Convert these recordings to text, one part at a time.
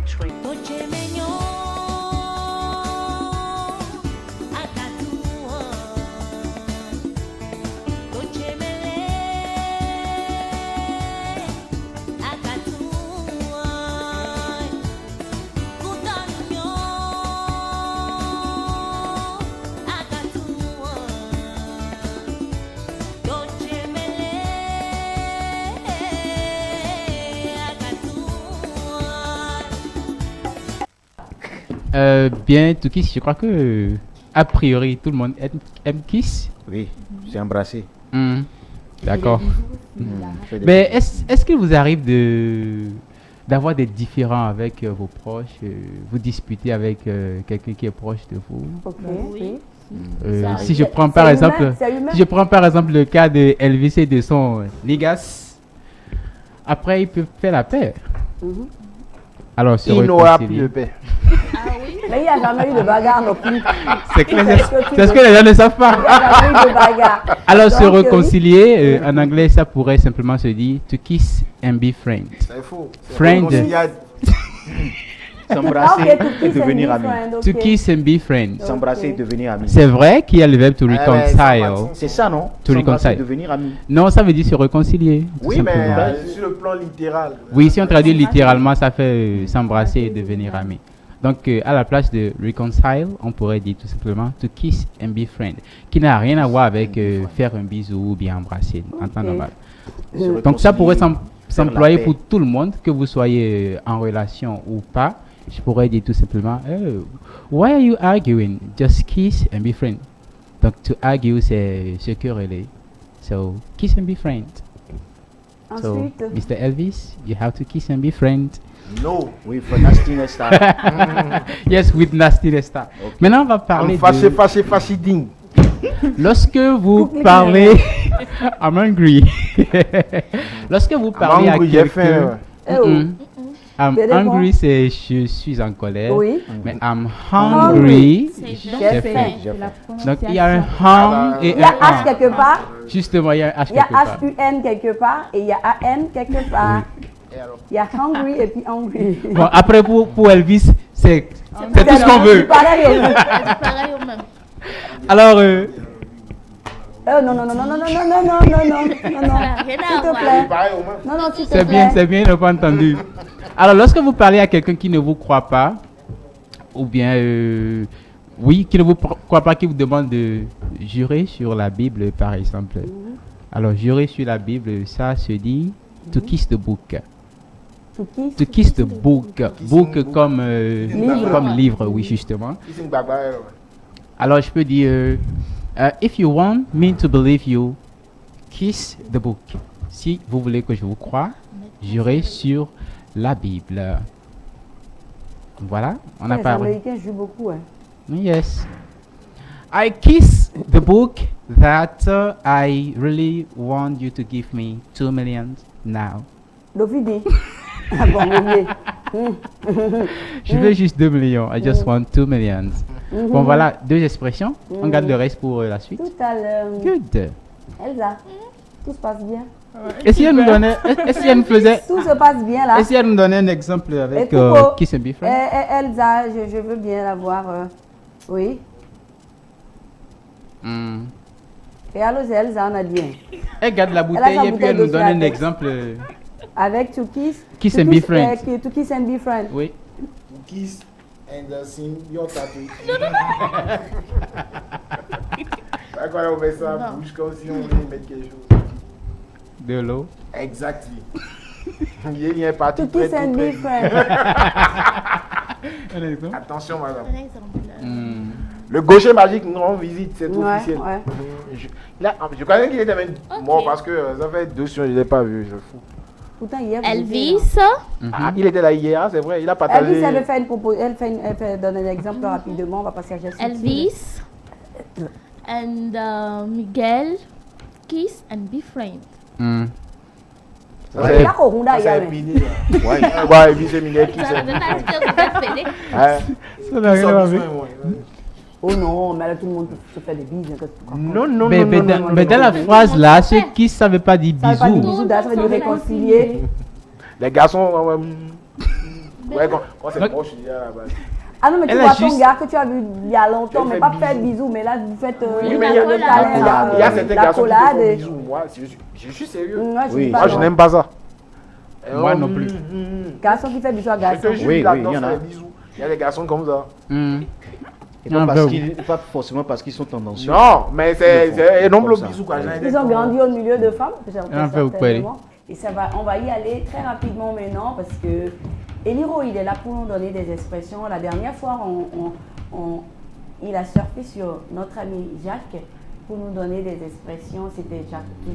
country. Bien, tout Kiss, je crois que a priori tout le monde aime Kiss. Oui, c'est embrassé. D'accord. Mais est-ce qu'il vous arrive d'avoir des différends avec vos proches, vous disputez avec quelqu'un qui est proche de vous? Ok, Oui. Si je prends par exemple, si je prends par exemple le cas de Elvis et de son Ligas, après ils peuvent faire la paix. Alors se Il n'aura plus réconcilier. de paix. Ah oui. Mais il n'y a jamais eu de bagarre non plus. C'est clair, C'est c'est ce que les gens ne savent Il n'y pas. a jamais eu de bagarre. Alors se Donc, réconcilier, en anglais ça pourrait simplement se dire to kiss and be friends. C'est faux. Friend. S'embrasser Ah, ok, to et kiss and devenir be ami. friend, To ok. kiss and be friends. S'embrasser et Ok. devenir ami. C'est vrai qu'il y a le verbe to reconcile. C'est ça, non? To S'embrasser et reconcile. devenir ami. Non, ça veut dire se réconcilier. tout Oui, mais simplement. sur le plan littéral. Oui, si on traduit littéralement, ça fait s'embrasser et devenir ami. Donc, à la place de reconcile, on pourrait dire tout simplement to kiss and be friend, qui n'a rien à voir avec faire un bisou ou bien embrasser en temps Ok. normal. Se Donc, ça pourrait réconcilier, s'employer paix. pour tout le monde, que vous soyez en relation ou pas. Je pourrais dire tout simplement, oh, why are you arguing? Just kiss and be friend. Donc, to argue, c'est se quereller. So, kiss and be friend. So, Ensuite, Mr. Elvis, you have to kiss and be friend. No, oui, for nastiness style. Yes, with nasty star. Maintenant, on va parler Fâché, ding. lorsque vous Coupe les parlez I'm hungry. Lorsque vous parlez à J'ai faim. quelqu'un, eh oh. I'm Ça dépend. hungry, c'est je suis en colère. Oui. Mais I'm hungry, C'est j'ai j'ai faim. faim. J'ai faim. Donc il y a un hum et Il y a un H hum. quelque part, Justement, il y a un H il y a quelque part. H-U-N quelque part et il y a A-N quelque part. Il y a hungry et puis hungry. Bon, après pour Elvis, c'est tout ce qu'on veut. Pareil. C'est pareil au même. Alors, Oh non, non, non, non, non, non, non, non, non, non, non, non, Ça n'a rien à s'il te voir. plaît. Pareil au moins. Non, non, s'il te c'est bien, plaît. il n'a pas entendu. Alors, lorsque vous parlez à quelqu'un qui ne vous croit pas, ou bien, oui, qui ne vous croit pas, qui vous demande de jurer sur la Bible, par exemple. Alors, jurer sur la Bible, ça se dit to kiss the book. To kiss the book. Book comme Livre. comme livre, oui, justement. Ici, une bagarre. Alors, je peux dire, if you want me to believe you, kiss the book. Si vous voulez que je vous croie, jurez sur la Bible. Voilà, on a Les parlé. Américains jouent beaucoup. Hein. Yes. I kiss the book that I really want you to give me 2 million now. L'Ovidie. Ah bon, Olivier. Je veux juste 2 millions. I just want 2 millions. Bon, voilà, deux expressions. On garde le reste pour la suite. Tout à l'heure. Good. Elsa, tout se passe bien. Et si elle nous donnait, est-ce qu'elle nous faisait, Tout se passe bien là. et si elle nous donnait un exemple avec Et Coco, Kiss and Be Friends? Elsa, je veux bien la voir. Oui. Et alors, Elsa, on a dit. Elle garde la Elle a bouteille sa et puis bouteille elle nous de donne un Flatex. exemple. Avec To Kiss. Kiss To and Be Friends. To Kiss and Be Friends. Oui. Kiss and sing your tattoo. C'est quoi, on met ça en bouche comme si on voulait mettre quelque chose. De l'eau. Exactly. Il y a un parti To très Kiss and tout Be près. Friends. Un exemple. Attention, madame. Par exemple. Le gaucher magique nous rend visite, c'est Ouais, officiel. ouais. Je croyais qu'il était même Ok. mort parce que ça fait 2 semaines, je ne l'ai pas vu, je fous. Pourtant, hier, vous Elvis. étiez Ah, il était là hier, c'est vrai, il a là. partagé. Elvis, elle fait une proposition. Elle fait donner un exemple rapidement. On va passer à Jessie. Elvis. And Miguel. Kiss and be friends. Ça, Il c'est- y a Corona, ça, il y a c'est rien. Mini, là. Ouais, Elvis et Miguel qui Ça sont. ne veut pas dire que vous avez fait. Ouais. Ça n'a Ils sont rien à doucement, voir. ouais. Oh non, mais là, tout le monde se fait des bises. Hein, que tu crois. Non, non, Mais, non, mais non, dans, non, mais non, dans la non. phrase là, ce qui ça veut pas dire Ça veut pas dire bisous. bisous, ça veut dire réconcilier. Les garçons, Ouais, quand c'est Donc- proche, je dis à la base. Ah non, mais tu Elle vois a ton juste- gars que tu as vu il y a longtemps, Elle mais fait pas bisous. faire bisous, mais là vous faites Oui, mais il y a le la câlin, collade. Il y a certains la garçons qui te collade. font bisous. Moi, je suis sérieux. Moi, je Oui. dis pas Moi, je non. n'aime pas ça. Moi non plus. Garçon qui fait bisous à Je garçon. te jure, Oui, il oui, adore il y en a. faire des bisous. Il y a des garçons comme ça. Hmm. Et Un pas, peu. pas forcément parce qu'ils sont tendancieux. Non, mais c'est un nombre Comme ça. de bisous. Quoi. Ils ont grandi au milieu de femmes, Un peu, certainement. Et ça va, on va y aller très rapidement maintenant parce que Eliro, il est là pour nous donner des expressions. La dernière fois, il a surfé sur notre ami Jacques pour nous donner des expressions. C'était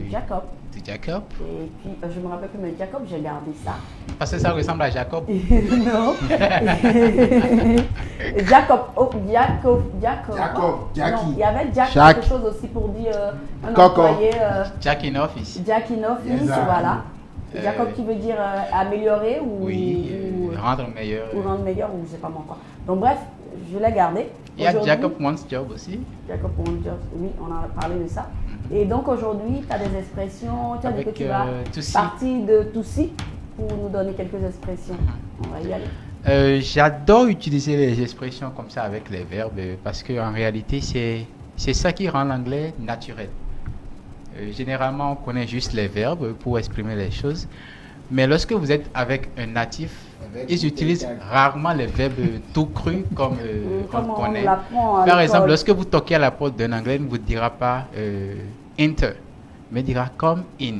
Jacob. C'est Jacob. Et puis, je me rappelle plus, mais Jacob, j'ai gardé ça. Parce que ça ressemble à Jacob. Non. Jacob. Jacob, Jackie. Non, il y avait Jack Jacques. quelque chose aussi pour dire un Coco. employé. Jack in office. Jack in office, Exact. voilà. Jacob qui veut dire améliorer ou, Oui, ou, rendre meilleur. ou rendre meilleur ou je sais pas moi quoi. Donc bref, je l'ai gardé. Il y a Aujourd'hui, Jacob wants job aussi. Jacob Wants Job, oui, on a parlé de ça. Et donc aujourd'hui, tu as des expressions, tu as dit Avec, que tu vas Toussi. partir de Toussi pour nous donner quelques expressions. On va y aller. J'adore utiliser les expressions comme ça avec les verbes parce qu'en réalité, c'est ça qui rend l'anglais naturel. Généralement, on connaît juste les verbes pour exprimer les choses. Mais lorsque vous êtes avec un natif, ils utilisent rarement les verbes tout crus comme Comme on on connaît. l'apprend à Par exemple, l'école. lorsque vous toquez à la porte d'un anglais, il ne vous dira pas enter, mais il dira come in.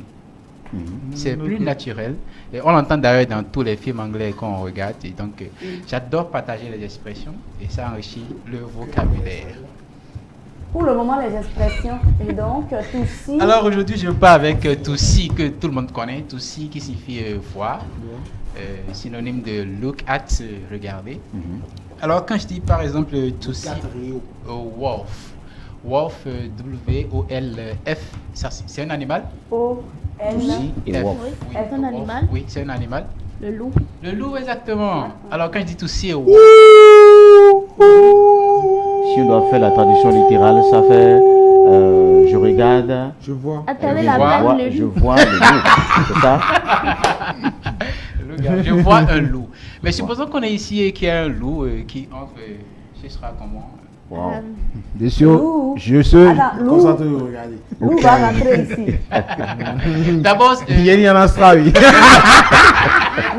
C'est plus naturel. Et on l'entend d'ailleurs dans tous les films anglais qu'on regarde. Et donc, j'adore partager les expressions et ça enrichit le vocabulaire. Pour le moment, les expressions. Et donc, Toussi. Alors aujourd'hui, je pars avec Toussi que tout le monde connaît. Toussi qui signifie voir, synonyme de look at, regarder. Alors quand je dis par exemple Toussi, wolf, wolf, W-O-L-F, c'est un animal? O-L. Toussi et F. Wolf. Oui, Oui, c'est un wolf. animal. Oui, c'est un animal. Le loup. Le loup, exactement. Alors quand je dis Toussi et wolf, Si on doit faire la traduction littérale, ça fait je regarde, Je vois. Attendez je la vois, vanne, le je loup. vois le loup. C'est ça? je vois un loup. Mais supposons qu'on est ici et qu'il y a un loup qui entre, ce sera comment? Wow. Bien sûr, Loup. je suis Attends, loup. concentré de regarder. Lou va rentrer ici. D'abord, Il y a un astra, oui.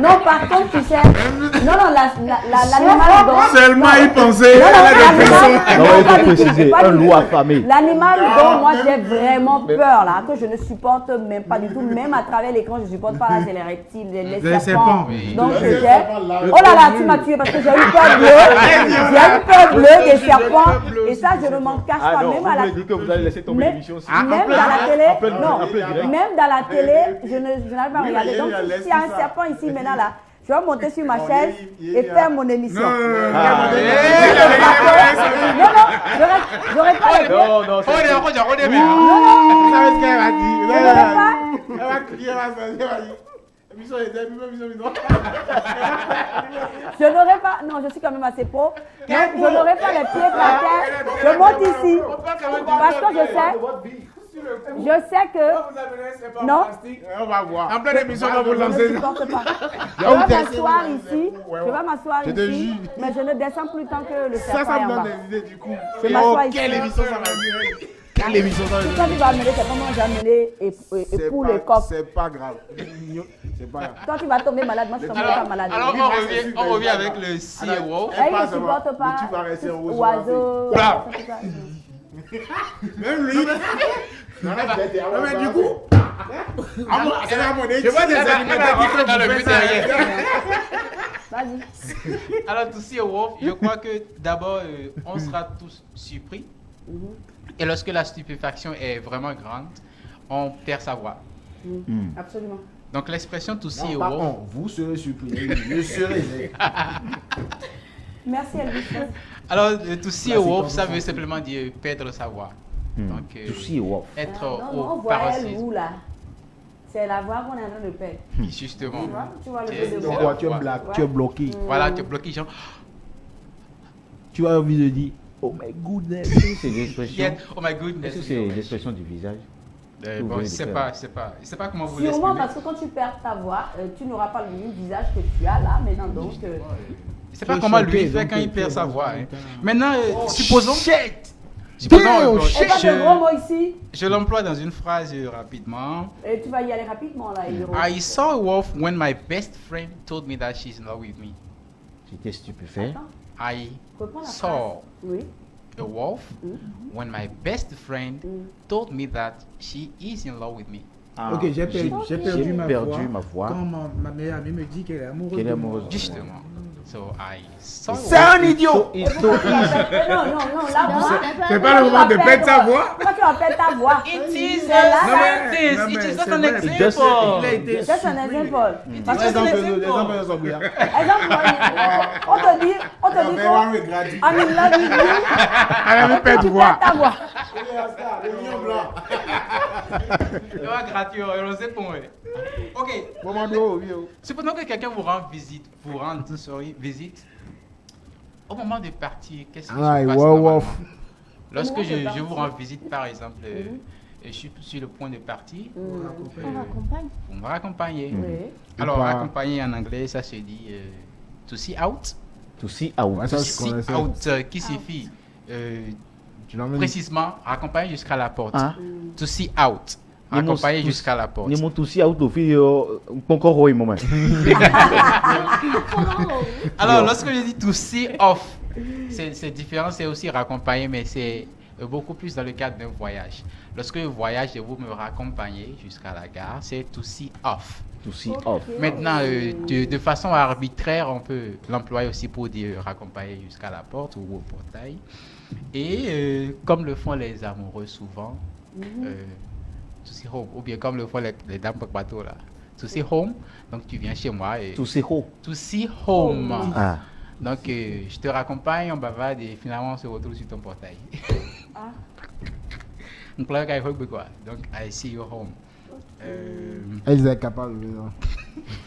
Non, par contre, tu sais. Non, l'animal dont. Seulement y penser. Non, Non, il pas faut du tout, préciser, pas un du loup tout. affamé. L'animal dont moi j'ai vraiment peur là, que je ne supporte même pas du tout, même à travers l'écran, je ne supporte pas là, c'est les reptiles, les serpents. serpents, oui. Donc Les j'ai. serpents, là. Oh là là, tu m'as tué parce que j'ai eu peur bleue. J'ai eu peur bleue des serpents. Et ça, je ne m'en cache pas, même à la. que vous allez laisser Même, même dans la télé, non, même dans la télé, je n'arrive pas à regarder. Donc, s'il y a un serpent ici maintenant là, je vais monter sur ma chaise et faire mon émission. Non, j'aurais pas les pieds. Non, Oh, il est rouge, on est bien. Vous savez ce qu'elle m'a dit? Je n'aurais pas. Elle va crier, elle va dire. Je n'aurais pas. Non, je suis quand même assez pro. Donc, je n'aurais pas les pieds par terre. Je monte ici. Parce que je sais que. Non. On va voir. En pleine émission, on va vous Je ne lancer. supporte pas. Je vais m'asseoir ici. Je vais m'asseoir Je te ici. jure. Mais je ne descends plus tant que le Ça, serpent ça est me en donne bas. des idées du coup. Je m'assois ici. Quelle émission ça va durer? Quelle émission ça va Quand tu vas amener, c'est comment j'ai amené et pour les coqs. C'est pas grave. C'est pas grave. Toi, tu vas tomber malade. Moi, je ne tomberai pas malade. Alors on revient avec le si et wolf. Elle ne supporte pas Mais tu vas rester rouge. oiseau. Voilà. ça, ça, ça. Même lui. Non, mais du coup. Je vois des animateurs qui font dans le bouffer but ça. derrière. Vas-y. Alors, Toussi et Wolf, je crois que d'abord, on sera tous surpris. Et lorsque la stupéfaction est vraiment grande, on perd sa voix. Absolument. Donc, l'expression Toussi et Non, par Wolf, contre, vous serez surpris. Je serai. Merci, Elvis. alors, Toussi et Wolf, ça veut simplement dire perdre sa voix. Donc, Toussi et Wolf. être Non, on au voit elle paroxysme. où là? C'est la voix qu'on est en train de perdre. Justement. Tu vois le C'est- peu de c'est voix. la Pourquoi tu es voix. black? Tu es bloqué. Voilà, tu es bloqué, genre. Tu as envie de dire, oh my goodness. C'est l'expression. Get, oh my goodness. Est-ce que c'est l'expression du visage? Tout Bon, vient je du sais cœur. pas, je sais pas. Je sais pas comment vous Sûrement l'exprimer. parce que quand tu perds ta voix, tu n'auras pas le même visage que tu as là maintenant. Donc, Je sais pas Tu es comment choqué, lui fait donc quand il tu perd es sa vraiment voix. en Hein. temps. Maintenant, supposons. Damn, bon, et pas de gros mots ici. je l'emploie dans une phrase rapidement. Et tu vas y aller rapidement là, Eliro. I saw a wolf when my best friend told me that she's in love with me. J'étais stupéfait. Attends, I reprends la phrase. saw Oui. a wolf when my best friend told me that she is in love with me. Ah, Ok, j'ai perdu ma voix. voix. Quand ma meilleure amie me dit qu'elle est amoureuse Qu'elle est de moi. amoureuse. Justement. So I saw a C'est wolf. un idiot. It's so easy. Non, non, non, la Non, voix. C'est pas le moment de perdre sa voix. Pourquoi tu vas perdre ta voix? It is C'est là, a Non, mais- sentence. non, It mais is not c'est an vrai. example. Il a été Ça, c'est un surpris. exemple. Parce que, Exemple. Exemple, sont bien. exemple, on te dit Mais on me gratte. I'm in love with you. Elle avait perdu Tu voix. perds ta voix. Le lion blanc. Il va gratuit, on sait pour moi. Ok. Moment d'eau, oui. Supposons que quelqu'un vous rend visite, visite. Au moment de partir, qu'est-ce qui Ah, se passe wow, normalement? wow. Lorsque Au moment de je partir. vous rends visite, par exemple, et je suis sur le point de partir, On raccompagne. vous me raccompagnez. Oui. Alors, Pas- raccompagner en anglais, ça se dit to see out. To see out. Ouais, ça, To je see connaissais. out, qui signifie Tu l'emmènes. précisément raccompagner jusqu'à la porte. Ah. To see out. Ni mo- Raccompagner to- jusqu'à la porte. Ni mon to see out au fil encore roi moment. Alors, lorsque je dis to see off, c'est différent, c'est aussi raccompagner, mais c'est beaucoup plus dans le cadre d'un voyage. Lorsque je voyage et vous me raccompagnez jusqu'à la gare, c'est to see off. To see off. Maintenant, de façon arbitraire, on peut l'employer aussi pour dire raccompagner jusqu'à la porte ou au portail. Et comme le font les amoureux souvent, to see home, ou bien comme le font les dames par bateau là, to see home, donc tu viens chez moi et To see ho. to see home. Ah. Donc, je te raccompagne, on bavade et finalement on se retrouve sur ton portail. Donc là, il faut quoi? Donc, I see you home. Elle est capable de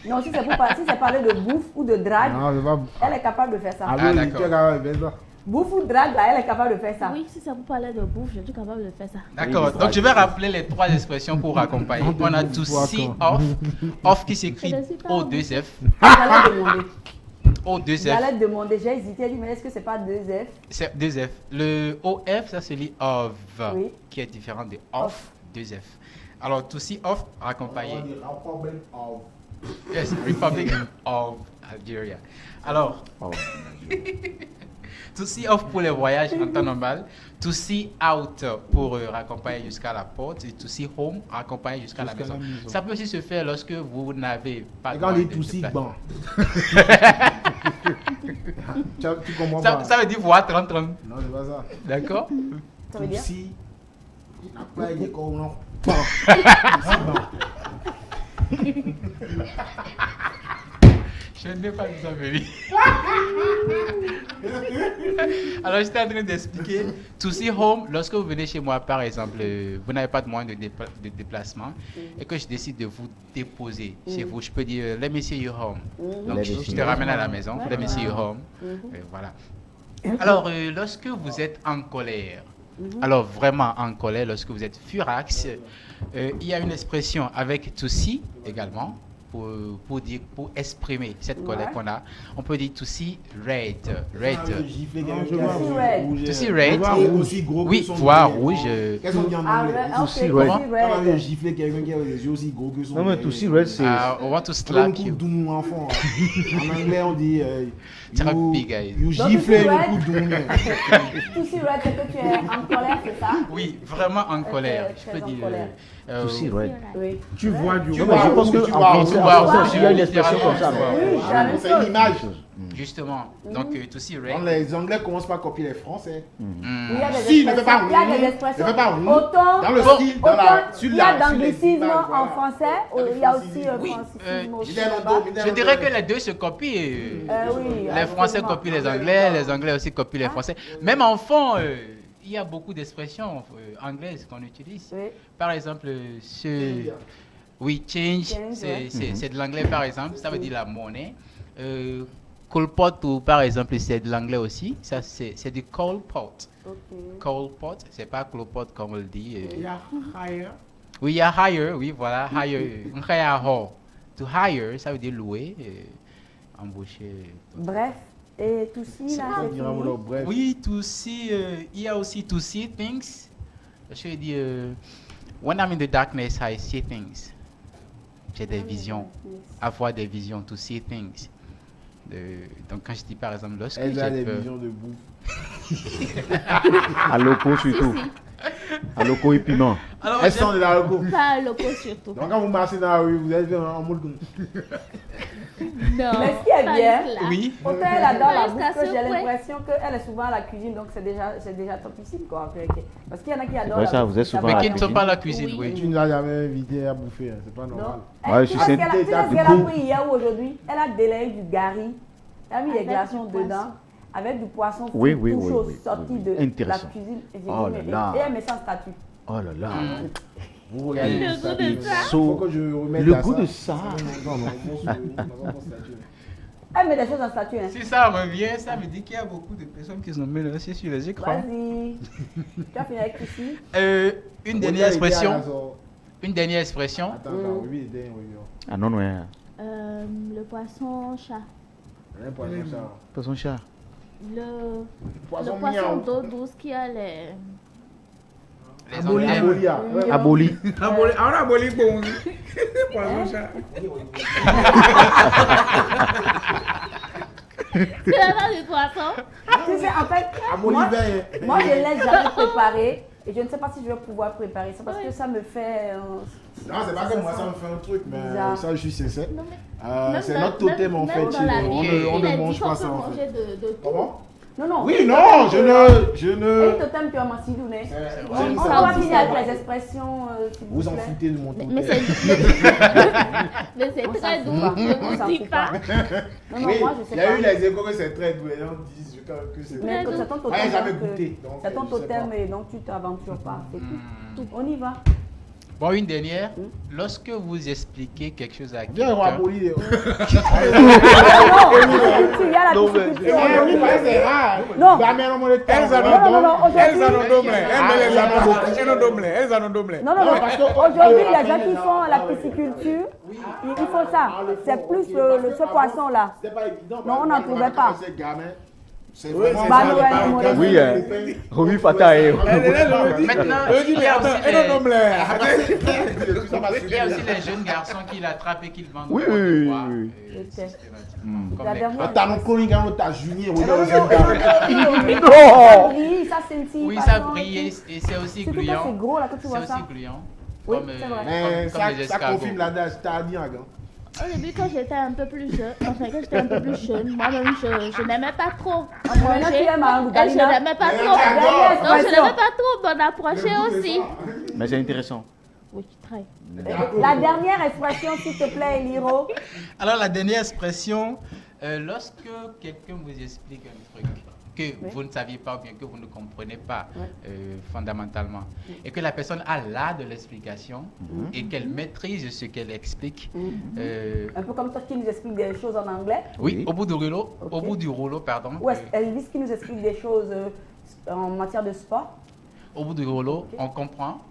Non, si c'est si c'est parler de bouffe ou de drague, Non, c'est pas. elle est capable de faire ça. Ah Ah, oui, d'accord. tu es capable de faire ça. Bouffe ou drague, là, elle est capable de faire ça. Oui, si ça vous parlait de bouffe, je suis capable de faire ça. D'accord, donc je vais rappeler les trois expressions pour raccompagner. On a to see off, off qui s'écrit Je ne suis pas O2F, J'allais demander. O2F, J'allais demander, j'ai hésité, j'ai dit, mais est-ce que c'est pas 2F? c'est 2F. Le OF, ça se lit of, Oui. qui est différent de off, 2F. Alors, to see off, raccompagner. Yes, Republic of Algeria. Alors, Oh. to see off pour les voyages en temps normal, to see out pour raccompagner jusqu'à la porte et to see home, raccompagner jusqu'à la maison. Ça peut aussi se faire lorsque vous n'avez pas Et quand on droit dit de tout si, déplacement. bon. Tu comprends pas. Ça veut dire voir 30-30, Non, c'est pas ça. d'accord? Ça veut dire? Si. Après, il dit qu'on n'en pas. Je n'ai pas vu ça venir. Alors, j'étais en train d'expliquer. To see home, lorsque vous venez chez moi, par exemple, vous n'avez pas de moyen de déplacement et que je décide de vous déposer chez vous, je peux dire, let me see you home. Donc, Let me je see te you ramène à la maison, let me see you home. Voilà. Alors, lorsque vous êtes en colère, alors vraiment en colère, lorsque vous êtes furax, il y a une expression avec to see également. Pour dire, pour exprimer cette colère qu'on a, on peut dire to see red. Red. To see red. Aussi gros que Oui, son voir nez. rouge. Qu'est-ce qu'on dit en Ah, anglais? ouais, ok, see to red. see Quand on veut red. gifler quelqu'un qui a les yeux aussi gros que son Non, mais nez. to see red, c'est. I want to Comme slap un coup you. d'oum enfant. En anglais, on dit. Therapy, guys. You Donc, gifler tu le vois, coup d'oum. To see red, c'est que tu es en colère, c'est ça? Oui, vraiment en colère. Je très peux en dire. colère. To see red. Oui. Tu vois du Non, mais je pense tu que vois en rouge. français, vois en français, il y a une rouge, expression comme ça. littéralement. Oui, c'est la même C'est une chose. image. Justement. Donc, to see Donc, red. les Anglais commencent par copier les Français. Il y a des Si, ne fais pas expressions, il y a roux. des Ne expressions. fais pas roux. Autant, Dans le style, dans autant la. sur il y a la- sur les d'anglicisme images, en voilà. français, Dans le il y a aussi francicisme. Oui, francicisme aussi Middle là-bas. Lando, Middle Je dirais que les deux se copient. Oui, Les Français absolument. copient les Anglais, les Anglais aussi copient les Français. Même en fond, il y a beaucoup d'expressions anglaises qu'on utilise. Oui. Par exemple, oui, change, Change, ouais. c'est de l'anglais par exemple, ça veut dire la monnaie. Coal pot, ou par exemple, c'est de l'anglais aussi, ça c'est du coal pot. Ok. Coal pot, c'est pas coal pot comme on le dit. Il y a higher. Oui, il y a hire, oui, voilà, hire. To hire, ça veut dire louer, embaucher. Bref, et tout ci, là, c'est fini. Bref. Oui, to see, il y a aussi to see things. Je veux dire, when I'm in the darkness, I see things. J'ai des visions, avoir des visions, to see things. Donc quand je dis par exemple, lorsque Elle a j'ai des peur, visions de bouffe. À loco surtout. À loco et piment. alors, Elles sont de la reco. Pas loco surtout. Donc quand vous marchez dans la rue, vous êtes en mode comme... Non. Mais ce qui est pas bien, jusque-là. oui, autant elle adore la Jusqu'à bouffe que ce j'ai point. l'impression qu'elle est souvent à la cuisine, donc c'est déjà topissime, quoi. Parce qu'il y en a qui adorent vrai, la ça, bouffe. vous êtes souvent mais à la qui ne sont cuisine. pas à la cuisine, Oui. oui. Tu ne l'as jamais invité à bouffer, hein, c'est pas normal. Non. Ouais, Tu je sais sais. ce qu'elle a Du pris coup- hier ou aujourd'hui? Elle a délayé du gari, elle a mis des Avec glaçons du dedans, poisson. avec du poisson Oui, tout oui, oui, chaud oui, sorti oui, de oui. la Intéressant. cuisine. Et j'ai Oh dit, là mais- là. et elle met ça en statut. Oh là là. Vous regardez Le ça, goût de il ça. faut que je remette Le à goût ça. de ça. Non, mon statut. Elle met des choses en statut. Hein. Si ça revient, ça veut dire qu'il y a beaucoup de personnes qui sont mélangées sur les écrans. Vas-y. Tu as fini avec ici. Une dernière expression. Attends, Une dernière expression. oui, il est Ah non, ouais. Le poisson chat. un poisson ça. Pas son chat. Le Poisson poisson miaou. d'eau douce qui a les... Les Aboli, Anglais. abolia. Aboli. On a aboli bon. Poisson chat. C'est la base du poisson. Tu sais, en fait, Aboli moi, vert. moi, je ne l'ai jamais préparé. Et je ne sais pas si je vais pouvoir préparer ça parce que ça me fait. Non, c'est pas que moi ça me fait un truc, mais Bizarre. ça je suis sincère. Non, mais même C'est dans- notre totem en même fait. dans la On Bible, ne il a mange dit pas qu'on ça peut en fait. manger de tout. Comment? Non, non. Oui, non, je Et ne. totem, tu as ma sidouné. C'est On vrai. va finir avec les expressions. s'il Vous en plaît. foutez de mon Mais totem. mais c'est On s'en très fout doux, pas. je On ne s'en vous dis fout pas. Non, non, Oui, moi, je sais il y a eu pas. les échos que c'est très doux et on dit que c'est. Mais Très c'est ton doux. totem. Ouais, j'avais donc, goûté, donc, C'est ton je sais totem pas. et donc tu t'aventures pas. C'est tout. On y va. Bon, une dernière. Lorsque vous expliquez quelque chose à Viens, on va quelqu'un, abolir. Non, tu y a la difficulté. C'est rare. Non. Bah, mais non, mon temps. Elles en Non, non, non, ont elles en ont aujourd'hui. doublé. Elles les en ont elles en ont doublé. Non, non, non. parce que- Aujourd'hui, les gens qui font la pisciculture, ils font ça. C'est plus ce poisson-là. C'est pas évident. Non, on n'en trouvait pas. C'est gamin. C'est Oui, vraiment c'est Bah, ça, non, les ouais, parents non, qui ouais. ont Oui, fait hein. les pains. Rumi Fatae. Maintenant, Je dis, il mais y a attends, aussi elles en ont les- doublé. il y a aussi les jeunes garçons qui l'attrapent et qui le vendent. Oui, au oui, oui, devoir, oui. systématiquement, comme La les dernière- crabes. T'as mon chronique, t'as Junior. Non, regarde, non, c'est non, gamin. ça brille, ça scintille. Oui, par ça exemple. brille et c'est aussi Surtout quand gluant. c'est gros, là, quand tu C'est vois aussi ça. gluant. Oui, Comme, c'est vrai. Mais comme les ça escargots. confirme l'adage, t'as dit, hein, gars. Au début, quand j'étais un peu plus jeune, enfin quand j'étais un peu plus jeune, moi-même je n'aimais pas trop Maintenant, tu aimes un goût Et je d'Alina. n'aimais pas Mais trop. j'adore. Non, je n'aimais pas trop m'en approcher aussi. Mais c'est intéressant. Oui, très. La dernière expression, s'il te plaît, Eliro. Alors la dernière expression, lorsque quelqu'un vous explique un truc que vous ne saviez pas ou bien que vous ne comprenez pas fondamentalement et que la personne a l'art de l'explication et qu'elle maîtrise ce qu'elle explique, Un peu comme toi qui nous explique des choses en anglais. oui, au bout du rouleau, pardon, Ou Elvis qui nous explique des choses en matière de sport. au bout du rouleau, on comprend,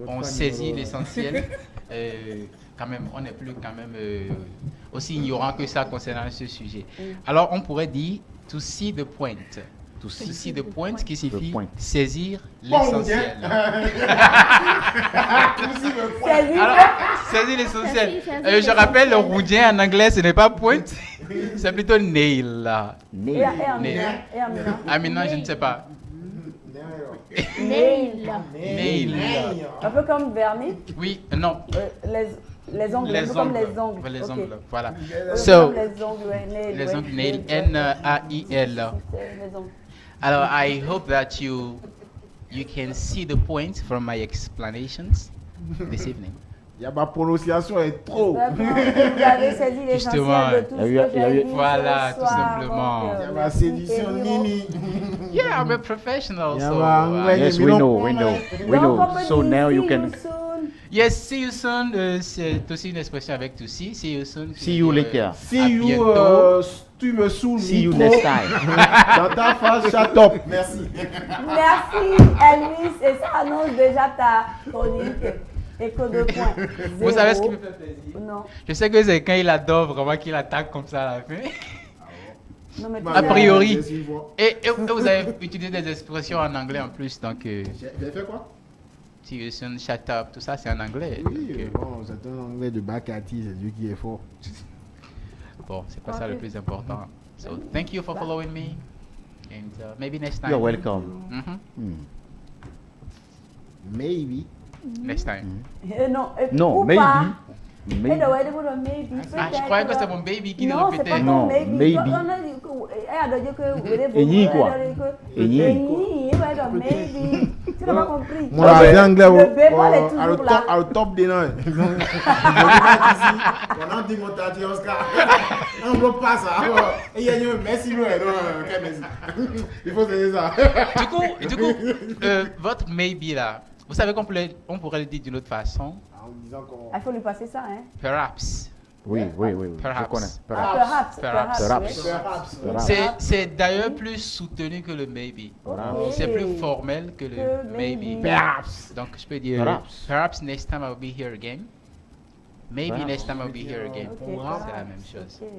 on saisit l'essentiel. Quand même, on n'est plus quand même aussi ignorant que ça concernant ce sujet. Alors, on pourrait dire to see the point. To see the point, qui signifie point. saisir l'essentiel. C'est Alors, saisir l'essentiel. Saisir Je rappelle, le roudien en anglais, ce n'est pas point, c'est plutôt nail. là. Et Amina. Amina, je ne sais pas. Nail. Nail. Un peu comme vernis. Oui, non. Les ongles. Un peu comme les ongles. Les Ok. ongles, voilà. Comme So, les ongles, ouais, nail, les ouais. ongles nail, N-A-I-L. Les ongles. Alors, I hope that you can see the point from my explanations this evening. Ma prononciation est trop. Vraiment, vous avez saisi Justement, l'essentiel de tout ce il y a- que il y a- j'ai dit voilà, ce tout soir. simplement. Donc, Il y a ma merci, séduction Eliro. Nini. Yeah, I'm a professional. Yeah, So, man. Ouais. Yes, we know, we know, we Donc, know. on peut So dire now you see can you soon. yes, see you soon. C'est aussi une expression avec to see. See you soon. See you later. See à you, bientôt. tu me saoules. see you micro. next time. Dans ta face, shut up. Merci. Merci Elvis et ça annonce déjà ta chronique. Écho de points. Vous savez ce qui me Zéro. fait plaisir? Non. Je sais que c'est quand il adore vraiment qu'il attaque comme ça à la fin. Non, mais A priori. Je suis fort. Et vous avez utilisé des expressions en anglais en plus, donc J'ai fait quoi? Seriously, shut up, tout ça c'est en anglais. Oui, donc, bon, c'est un anglais de Bakati, c'est lui qui est fort. bon, c'est pas ça le plus important. So, thank you for following me. And maybe next time. You're welcome. Mhm. Hmm. Maybe. Next time. Non, Non, ou maybe. pas. Maybe. Eh, ouais, maybe. Ah, je croyais que c'était mon baby qui le Non, c'est pas répétait. ton Non, maybe. maybe. On a dit que- elle a dit que- Enyi, quoi. Enyi. Enyi, ouais, donc maybe. Tu n'as pas compris. Moi, c'est anglais. Le bémol est toujours là. Au top des noms. On a dit mon tati Oscar. On ne bloque pas ça. Et il y a une merci, nous. Il faut dire ça. Du coup, votre maybe là, vous savez on pourrait le dire d'une autre façon. En disant qu'on. Il faut lui passer ça, hein. Perhaps. Oui, oui, oui. Je Perhaps. connais. Ah, Perhaps. Perhaps. oui. C'est d'ailleurs plus soutenu que le maybe. Ok. C'est plus formel que le Que maybe. maybe. Perhaps. Donc je peux dire Perhaps. perhaps next time I'll be here again. Maybe Perhaps. next time I'll be here again. Ok, C'est la perhaps. même chose. Ok.